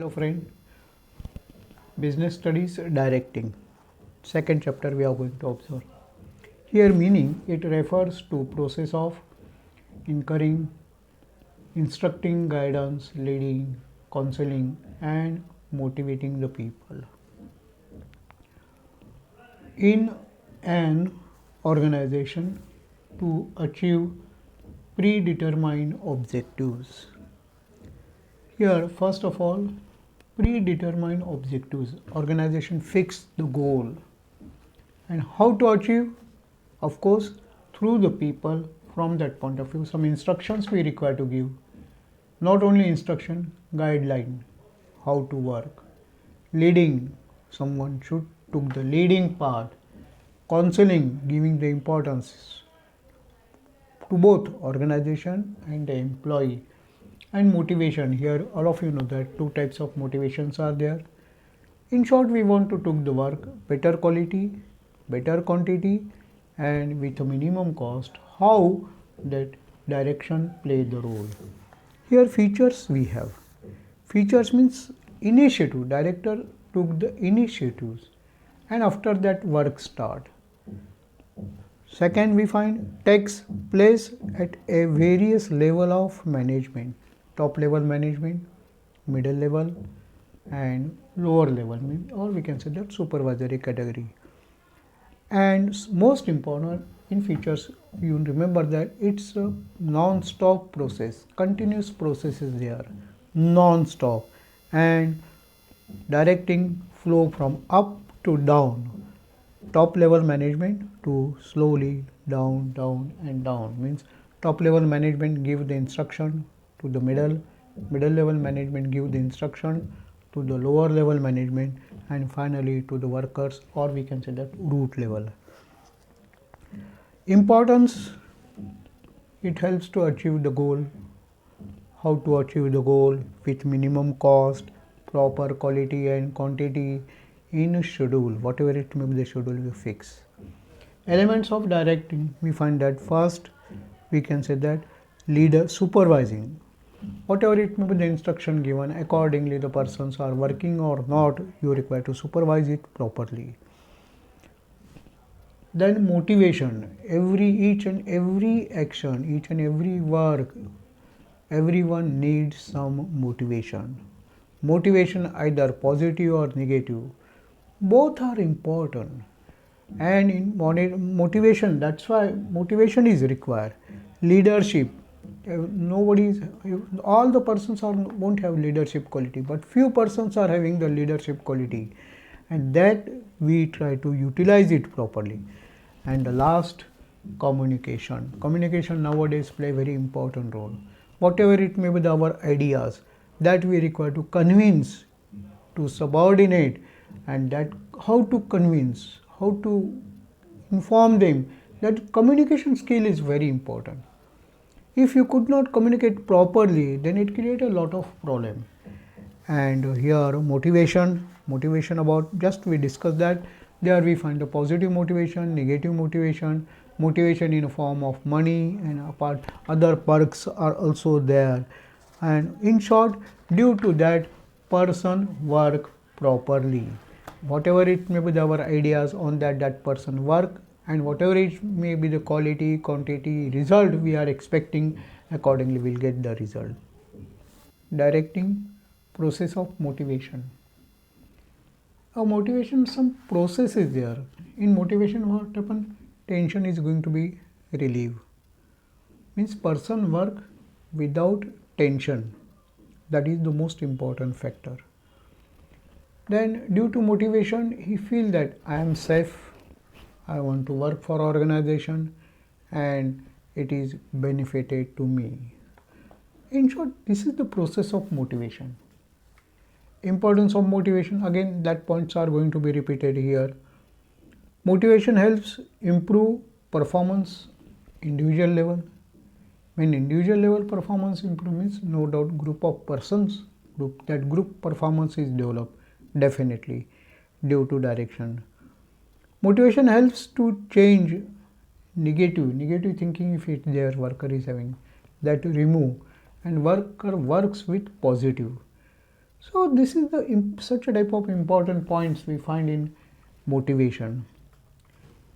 Hello friend, business studies directing. Second chapter we are going to observe. Here meaning it refers to process of incurring, instructing, guidance, leading, counseling and motivating the people. In an organization to achieve predetermined objectives. Here first of all predetermined objectives. Organization fix the goal and how to achieve, of course through the people. From that point of view some instructions we require to give, not only instruction, guideline how to work, leading, someone should took the leading part, counseling, giving the importance to both organization and the employee, and motivation. Here all of you know that two types of motivations are there. In short, we want to took the work better quality, better quantity and with a minimum cost. How that direction play the role. Here features we have. Features means initiative. Director took the initiatives and after that work start. Second we find takes place at a various level of management. Top level management, middle level and lower level, or we can say that supervisory category. And most important in features, you remember that it's a non-stop process, continuous process is there, non-stop, and directing flow from up to down, top level management to slowly down, down and down. Means top level management give the instruction to the middle level management give the instruction to the lower level management and finally to the workers, or we can say that root level. Importance, it helps to achieve the goal. How to achieve the goal with minimum cost, proper quality and quantity in a schedule, whatever it may be the schedule we fix. Elements of directing, we find that first we can say that leader supervising, whatever it may be the instruction given, accordingly the persons are working or not, you require to supervise it properly. Then motivation, each and every action, each and every work, everyone needs some motivation. Motivation either positive or negative, both are important. And in motivation, that's why motivation is required. Leadership, all the persons won't have leadership quality, but few persons are having the leadership quality, and that we try to utilize it properly. And the last, communication nowadays play a very important role. Whatever it may be our ideas, that we require to convince, to subordinate, and that how to convince, how to inform them, that communication skill is very important. If you could not communicate properly, then it creates a lot of problem. And here motivation about, just we discussed that. There we find the positive motivation, negative motivation, motivation in a form of money, and apart other perks are also there. And in short, due to that person work properly, whatever it may be our ideas on that person work, and whatever it may be the quality, quantity, result we are expecting, accordingly we'll get the result. Directing process of motivation. A motivation, some process is there. In motivation, what happen? Tension is going to be relieved. Means person work without tension. That is the most important factor. Then due to motivation, he feel that I am safe, I want to work for organization and it is benefited to me. In short, this is the process of motivation. Importance of motivation, again that points are going to be repeated here. Motivation helps improve performance individual level. When individual level performance improves, no doubt group of persons, that group performance is developed definitely due to direction. Motivation helps to change negative thinking if their worker is having, that to remove, and worker works with positive. So this is the such a type of important points we find in motivation.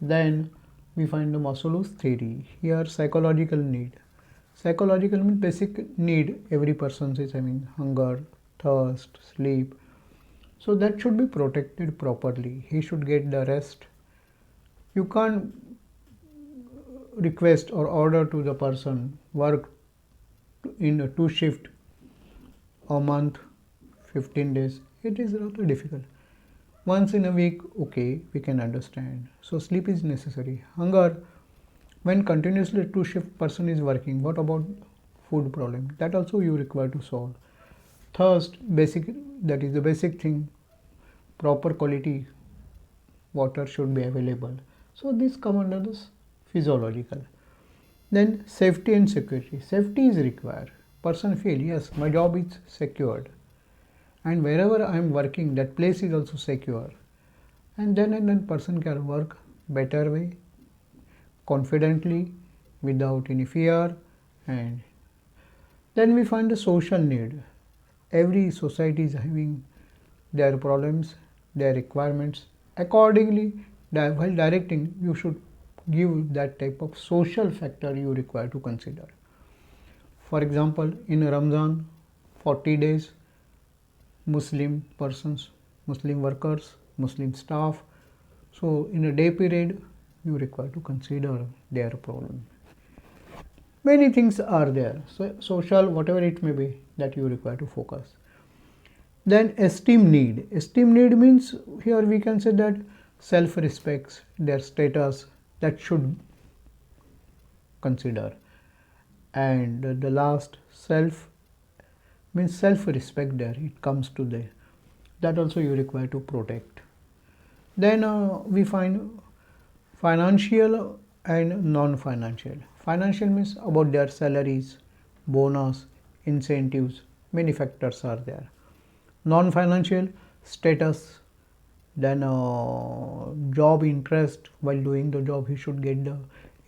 Then we find the Maslow's theory. Here psychological need. Psychological means basic need every person is having: hunger, thirst, sleep. So that should be protected properly. He should get the rest. You can't request or order to the person work in a two shift a month, 15 days. It is rather difficult. Once in a week, okay, we can understand. So sleep is necessary. Hunger, when continuously two shift person is working, what about food problem? That also you require to solve. Thirst, basic, that is the basic thing. Proper quality water should be available. So this come under this physiological. Then safety and security. Safety is required. Person feel, yes, my job is secured, and wherever I am working, that place is also secure. And then person can work better way, confidently, without any fear. And then we find the social need. Every society is having their problems, their requirements. Accordingly, while directing, you should give that type of social factor you require to consider. For example, in Ramzan, 40 days, Muslim persons, Muslim workers, Muslim staff. So in a day period, you require to consider their problem. Many things are there. So social, whatever it may be, that you require to focus. Then esteem need. Esteem need means here we can say that self-respect, their status, that should consider. And the last, self means self-respect, there it comes to there, that also you require to protect. Then we find financial and non-financial. Financial means about their salaries, bonus, incentives, many factors are there. Non-financial, status, then job interest, while doing the job he should get the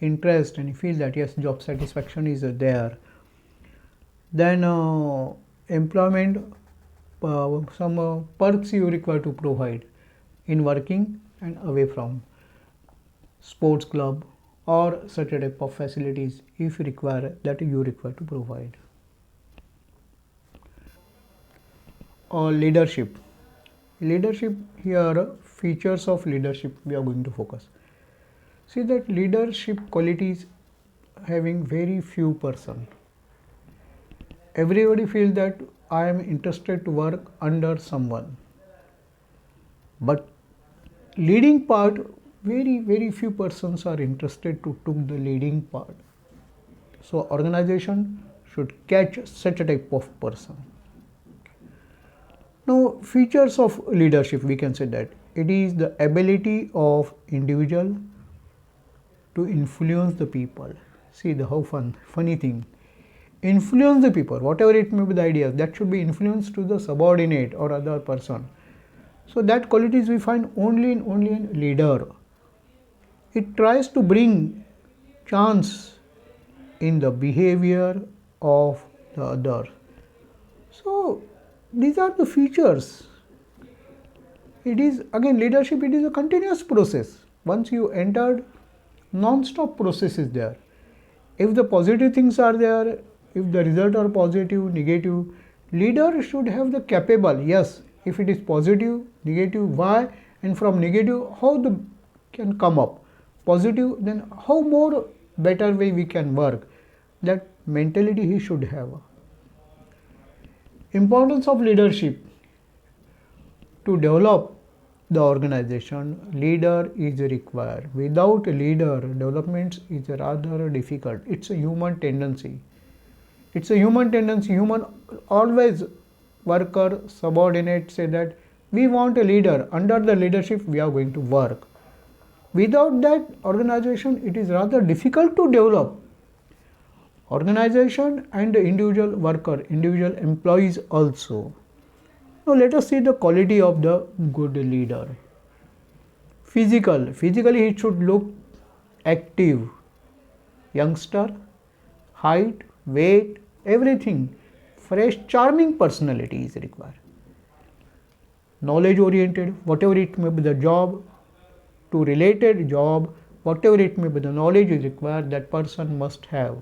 interest and he feels that yes, job satisfaction is there. Then employment, some perks you require to provide in working and away from, sports club or such a type of facilities if you require, that you require to provide. Or leadership. Leadership, here features of leadership we are going to focus. See that leadership qualities having very few person. Everybody feels that I am interested to work under someone, but leading part, very few persons are interested to took the leading part. So organization should catch such a type of person. Now features of leadership, we can say that it is the ability of individual to influence the people. See the how funny thing. Influence the people, whatever it may be the ideas, that should be influenced to the subordinate or other person. So that qualities we find only in leader. It tries to bring chance in the behavior of the other. So these are the features. It is again leadership, it is a continuous process. Once you entered, non-stop process is there. If the positive things are there, if the result are positive, negative, leader should have the capable, yes, if it is positive, negative, why, and from negative, how the can come up. Positive, then how more better way we can work. That mentality he should have. Importance of leadership. To develop the organization, leader is required. Without a leader, development is rather difficult. It's a human tendency. It's a human tendency. Human always, worker, subordinate say that we want a leader. Under the leadership, we are going to work. Without that organization, it is rather difficult to develop. Organization and the individual worker, individual employees also. Now let us see the quality of the good leader. Physically he should look active, youngster, height, weight, everything, fresh, charming personality is required. knowledge oriented, whatever it may be the job, to related job, whatever it may be the knowledge is required, that person must have.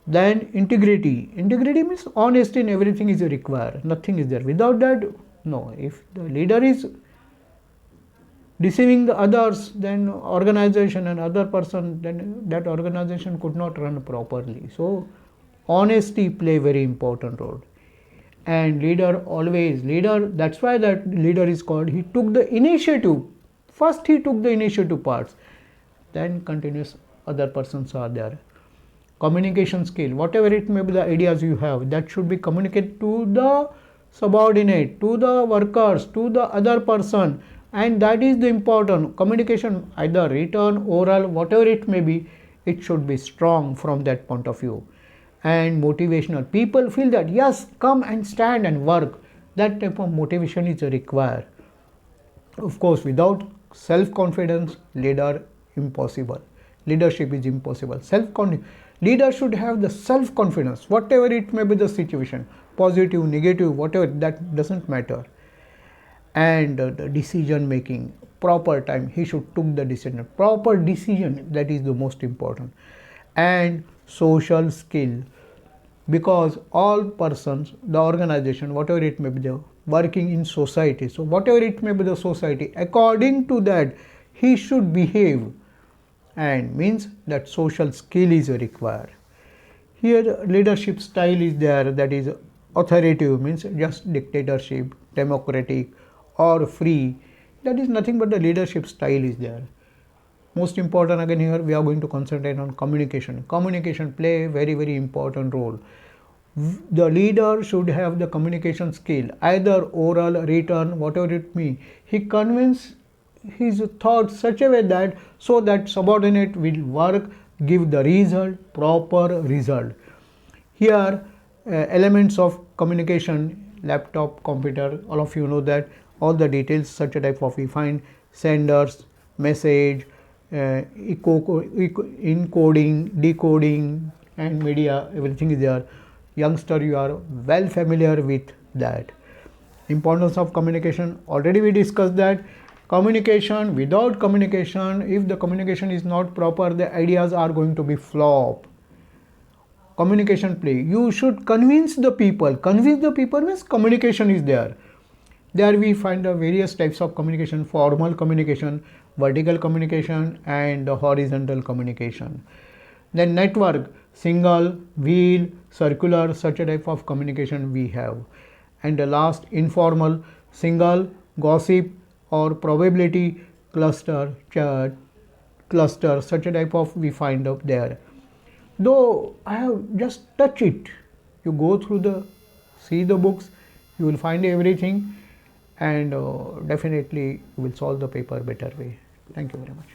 Then integrity. Integrity means honesty in everything is required. Nothing is there. Without that, no. If the leader is deceiving the others, then organization and other person, then that organization could not run properly. So honesty play very important role. And leader always, that's why that leader is called, he took the initiative. First he took the initiative parts, then continuous other persons are there. Communication skill, whatever it may be the ideas you have, that should be communicated to the subordinate, to the workers, to the other person, and that is the important communication, either written, oral, whatever it may be, it should be strong from that point of view. And motivational, people feel that yes, come and stand and work, that type of motivation is required. Of course, without self-confidence, leadership is impossible. Leader should have the self-confidence, whatever it may be the situation, positive, negative, whatever, that doesn't matter. And the decision making, proper time, he should took the decision, proper decision, that is the most important. And social skill, because all persons, the organization, whatever it may be, the working in society, so whatever it may be the society, according to that he should behave, and means that social skill is required. Here leadership style is there, that is authoritative, means just dictatorship, democratic or free, that is nothing but the leadership style is there. Most important, again here we are going to concentrate on communication. Communication play a very, very important role. The leader should have the communication skill, either oral, written, whatever it may. He convinces his thoughts such a way that so that subordinate will work, give the result, proper result. Here elements of communication, laptop, computer, all of you know that, all the details, such a type of we find senders, message, encoding, decoding, and media, everything is there. Youngster, you are well familiar with that. Importance of communication, already we discussed that. Communication, without communication, if the communication is not proper, the ideas are going to be flop. Communication play, you should convince the people. Convince the people means communication is there. There we find the various types of communication: formal communication, vertical communication, and horizontal communication. Then network, single, wheel, circular, such a type of communication we have. And the last, informal, single, gossip, or probability, cluster, such a type of we find up there. Though I have just touched it, you go through see the books, you will find everything, and definitely you will solve the paper better way. Thank you very much.